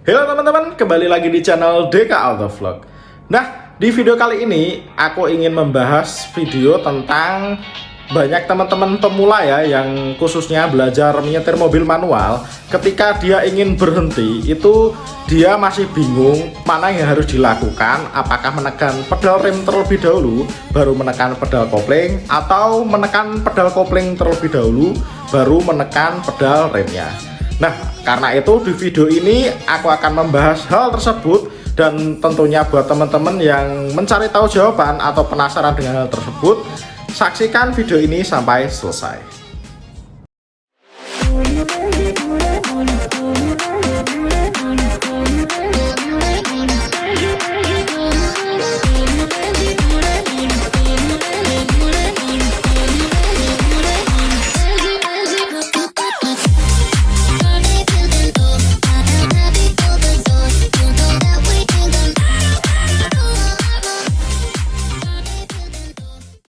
Halo teman-teman, kembali lagi di channel DK Autovlog. Nah, di video kali ini aku ingin membahas video tentang banyak teman-teman pemula ya yang khususnya belajar menyetir mobil manual. Ketika dia ingin berhenti, itu dia masih bingung mana yang harus dilakukan. Apakah menekan pedal rem terlebih dahulu, baru menekan pedal kopling, atau menekan pedal kopling terlebih dahulu, baru menekan pedal remnya. Nah, karena itu di video ini aku akan membahas hal tersebut, dan tentunya buat teman-teman yang mencari tahu jawaban atau penasaran dengan hal tersebut, saksikan video ini sampai selesai.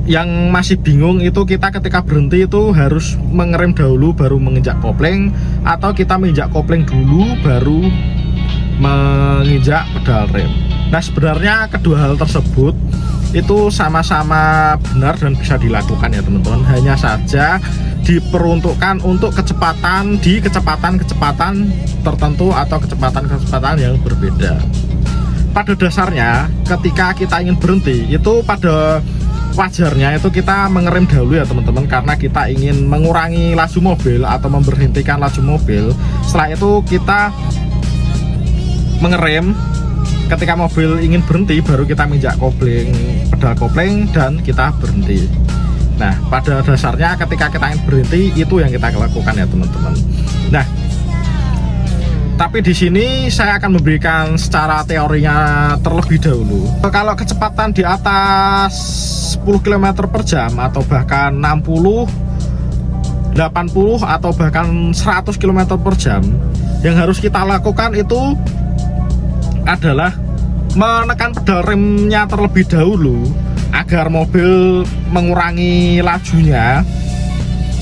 Yang masih bingung itu kita ketika berhenti itu harus mengerem dahulu baru menginjak kopling, atau kita menginjak kopling dulu baru menginjak pedal rem. Nah, sebenarnya kedua hal tersebut itu sama-sama benar dan bisa dilakukan ya teman-teman. Hanya saja diperuntukkan untuk kecepatan di kecepatan tertentu atau kecepatan yang berbeda. Pada dasarnya ketika kita ingin berhenti itu pada wajarnya itu kita mengerem dahulu ya teman-teman, karena kita ingin mengurangi laju mobil atau memberhentikan laju mobil. Setelah itu kita mengerem. Ketika mobil ingin berhenti baru kita menginjak kopling, pedal kopling, dan kita berhenti. Nah, pada dasarnya ketika kita ingin berhenti itu yang kita lakukan ya teman-teman. Nah, tapi di sini saya akan memberikan secara teorinya terlebih dahulu. Kalau kecepatan di atas 10 km per jam atau bahkan 60, 80 atau bahkan 100 km per jam, yang harus kita lakukan itu adalah menekan pedal remnya terlebih dahulu agar mobil mengurangi lajunya.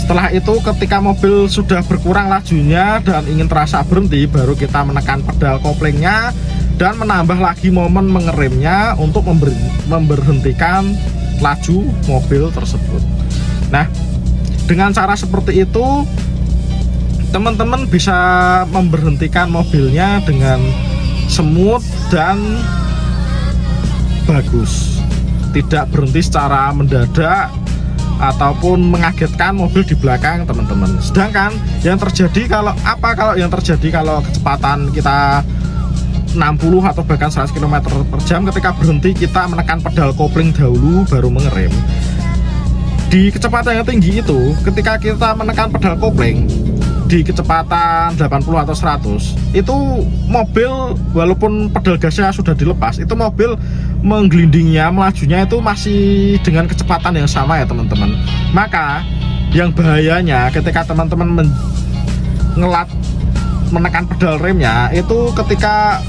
Setelah itu ketika mobil sudah berkurang lajunya dan ingin terasa berhenti, baru kita menekan pedal koplingnya dan menambah lagi momen mengeremnya untuk memberhentikan laju mobil tersebut. Nah, dengan cara seperti itu teman-teman bisa memberhentikan mobilnya dengan smooth dan bagus, tidak berhenti secara mendadak ataupun mengagetkan mobil di belakang teman-teman. Sedangkan yang terjadi kalau kecepatan kita 60 atau bahkan 100 km per jam, ketika berhenti kita menekan pedal kopling dahulu baru mengerem. Di kecepatan yang tinggi itu, ketika kita menekan pedal kopling di kecepatan 80 atau 100, itu mobil walaupun pedal gasnya sudah dilepas, itu mobil menggelindingnya, melajunya itu masih dengan kecepatan yang sama ya teman-teman. Maka yang bahayanya ketika teman-teman menekan pedal remnya itu ketika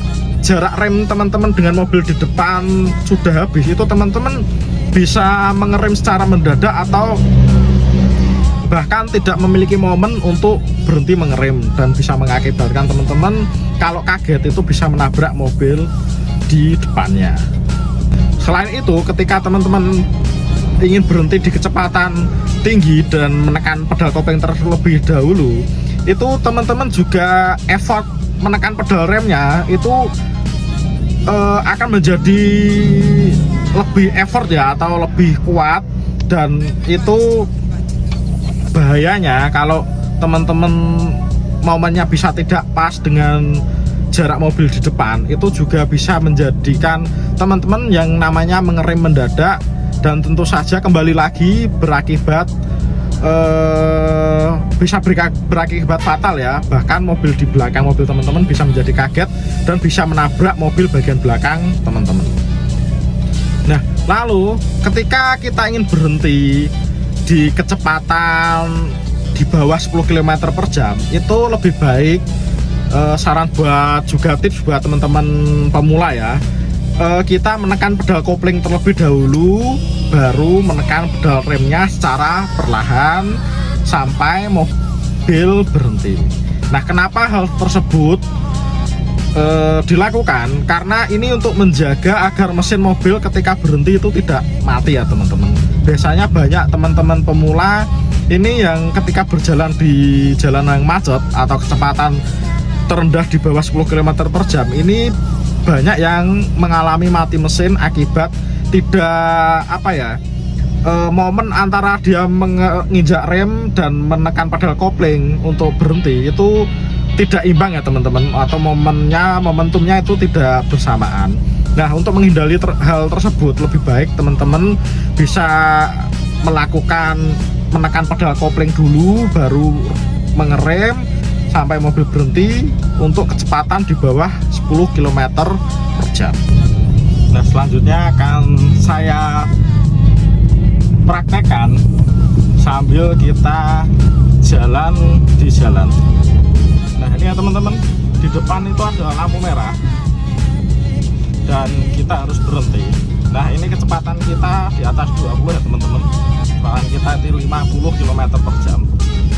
jarak rem teman-teman dengan mobil di depan sudah habis, itu teman-teman bisa mengerem secara mendadak atau bahkan tidak memiliki momen untuk berhenti mengerem, dan bisa mengakibatkan teman-teman kalau kaget itu bisa menabrak mobil di depannya. Selain itu, ketika teman-teman ingin berhenti di kecepatan tinggi dan menekan pedal kopling terlebih dahulu, itu teman-teman juga effort menekan pedal remnya itu akan menjadi lebih effort ya, atau lebih kuat. Dan itu bahayanya kalau teman-teman momennya bisa tidak pas dengan jarak mobil di depan, itu juga bisa menjadikan teman-teman yang namanya mengerem mendadak, dan tentu saja kembali lagi berakibat bisa berakibat fatal ya. Bahkan mobil di belakang mobil teman-teman bisa menjadi kaget dan bisa menabrak mobil bagian belakang teman-teman. Nah, lalu ketika kita ingin berhenti di kecepatan di bawah 10 km per jam, itu lebih baik, saran buat juga tips buat teman-teman pemula ya, kita menekan pedal kopling terlebih dahulu baru menekan pedal remnya secara perlahan sampai mobil berhenti. Nah, kenapa hal tersebut dilakukan karena ini untuk menjaga agar mesin mobil ketika berhenti itu tidak mati ya teman-teman. Biasanya banyak teman-teman pemula ini yang ketika berjalan di jalan yang macet atau kecepatan terendah di bawah 10 km per jam ini banyak yang mengalami mati mesin akibat tidak momen antara dia menginjak rem dan menekan pedal kopling untuk berhenti itu tidak imbang ya teman-teman, atau momentumnya itu tidak bersamaan. Nah, untuk menghindari hal tersebut lebih baik teman-teman bisa menekan pedal kopling dulu baru mengerem sampai mobil berhenti untuk kecepatan di bawah 10 km per jam. Nah, selanjutnya akan saya praktekkan sambil kita jalan di jalan. Nah, ini ya teman-teman, di depan itu ada lampu merah dan kita harus berhenti. Nah, ini kecepatan kita di atas 20 ya teman-teman. Kecepatan kita itu 50 km per jam.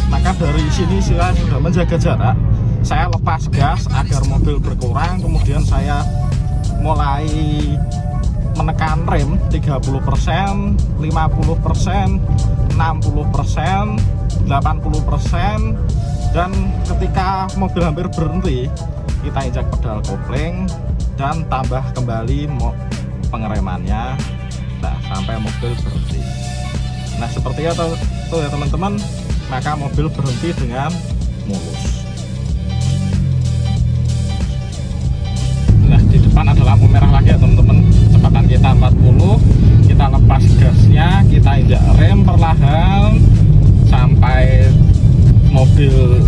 Maka dari sini saya sudah menjaga jarak, saya lepas gas agar mobil berkurang, kemudian saya mulai menekan rem 30%, 50%, 60%, 80%, dan ketika mobil hampir berhenti kita injak pedal kopling dan tambah kembali pengeremannya, nah, sampai mobil berhenti. Nah, seperti itu ya teman-teman, maka mobil berhenti dengan mulus. Nah, di depan ada lampu merah lagi ya teman-teman, kecepatan kita 40, kita lepas gasnya, kita injak rem perlahan sampai mobil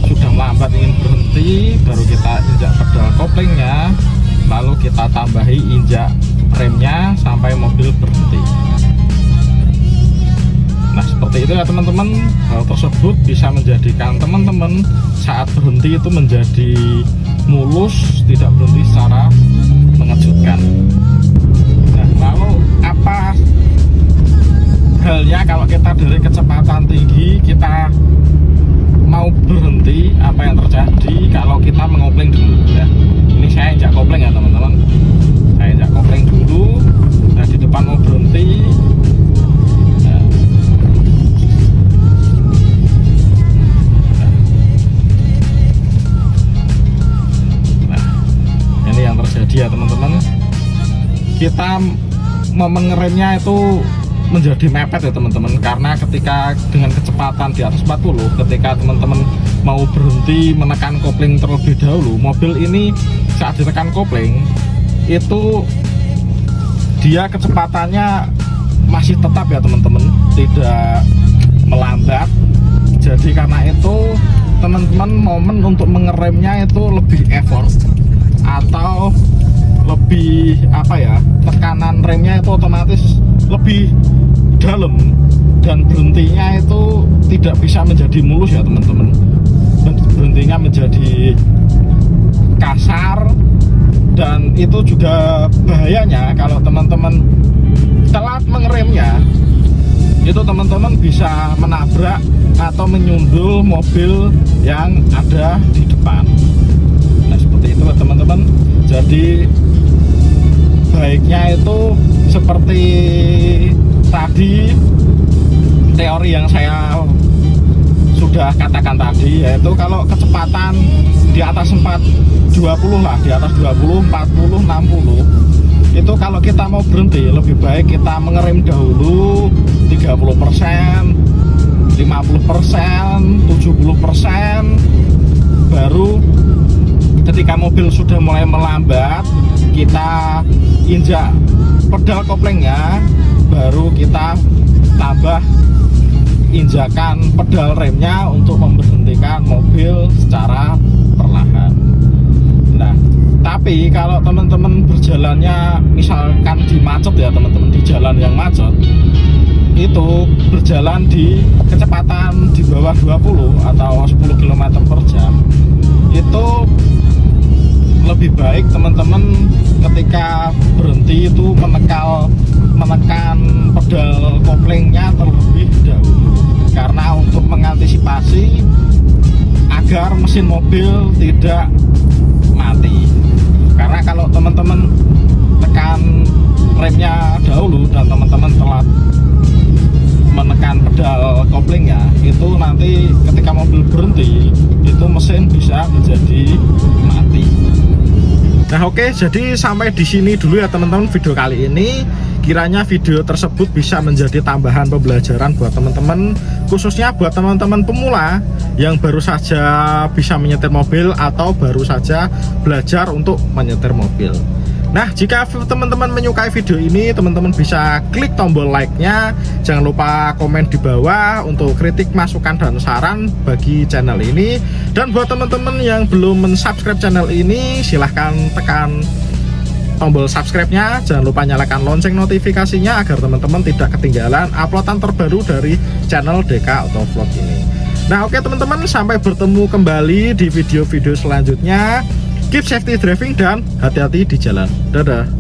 sudah melambat ingin berhenti, baru kita injak pedal koplingnya, lalu kita tambahi injak remnya sampai mobil berhenti. Nah, seperti itu ya teman-teman. Hal tersebut bisa menjadikan teman-teman saat berhenti itu menjadi mulus, tidak berhenti secara mengejutkan. Nah, lalu apa halnya kalau kita dari kecepatan tinggi kita mau berhenti, apa yang terjadi kalau kita mengopling dulu ya. Ini saya injak kopling ya teman-teman, saya injak kopling dulu. Nah, di depan mau berhenti, ya teman-teman, kita momen ngeremnya itu menjadi mepet ya teman-teman, karena ketika dengan kecepatan di atas 40, ketika teman-teman mau berhenti menekan kopling terlebih dahulu, mobil ini saat ditekan kopling itu dia kecepatannya masih tetap ya teman-teman, tidak melambat. Jadi karena itu teman-teman momen untuk mengeremnya itu lebih effort atau lebih tekanan remnya itu otomatis lebih dalam, dan berhentinya itu tidak bisa menjadi mulus ya teman-teman, berhentinya menjadi kasar. Dan itu juga bahayanya kalau teman-teman telat mengeremnya, itu teman-teman bisa menabrak atau menyundul mobil yang ada di depan. Nah, seperti itu teman-teman. Jadi baiknya itu seperti tadi teori yang saya sudah katakan tadi, yaitu kalau kecepatan di atas 20 lah, di atas 20, 40, 60, itu kalau kita mau berhenti lebih baik kita mengerem dahulu 30%, 50%, 70%, baru ketika mobil sudah mulai melambat kita injak pedal koplingnya, baru kita tambah injakan pedal remnya untuk memberhentikan mobil secara perlahan. Nah, tapi kalau teman-teman berjalannya misalkan di macet ya teman-teman, di jalan yang macet, itu berjalan di kecepatan di bawah 20 atau 10 km per jam, itu lebih baik teman-teman ketika berhenti itu menekan pedal koplingnya terlebih dahulu, karena untuk mengantisipasi agar mesin mobil tidak mati. Nah oke, jadi sampai di sini dulu ya teman-teman video kali ini. Kiranya video tersebut bisa menjadi tambahan pembelajaran buat teman-teman, khususnya buat teman-teman pemula yang baru saja bisa menyetir mobil atau baru saja belajar untuk menyetir mobil. Nah, jika teman-teman menyukai video ini, teman-teman bisa klik tombol like-nya. Jangan lupa komen di bawah untuk kritik, masukan, dan saran bagi channel ini. Dan buat teman-teman yang belum mensubscribe channel ini, silahkan tekan tombol subscribe-nya. Jangan lupa nyalakan lonceng notifikasinya agar teman-teman tidak ketinggalan uploadan terbaru dari channel DK Autovlog ini. Nah, oke teman-teman, sampai bertemu kembali di video-video selanjutnya. Keep safety driving dan hati-hati di jalan. Dadah.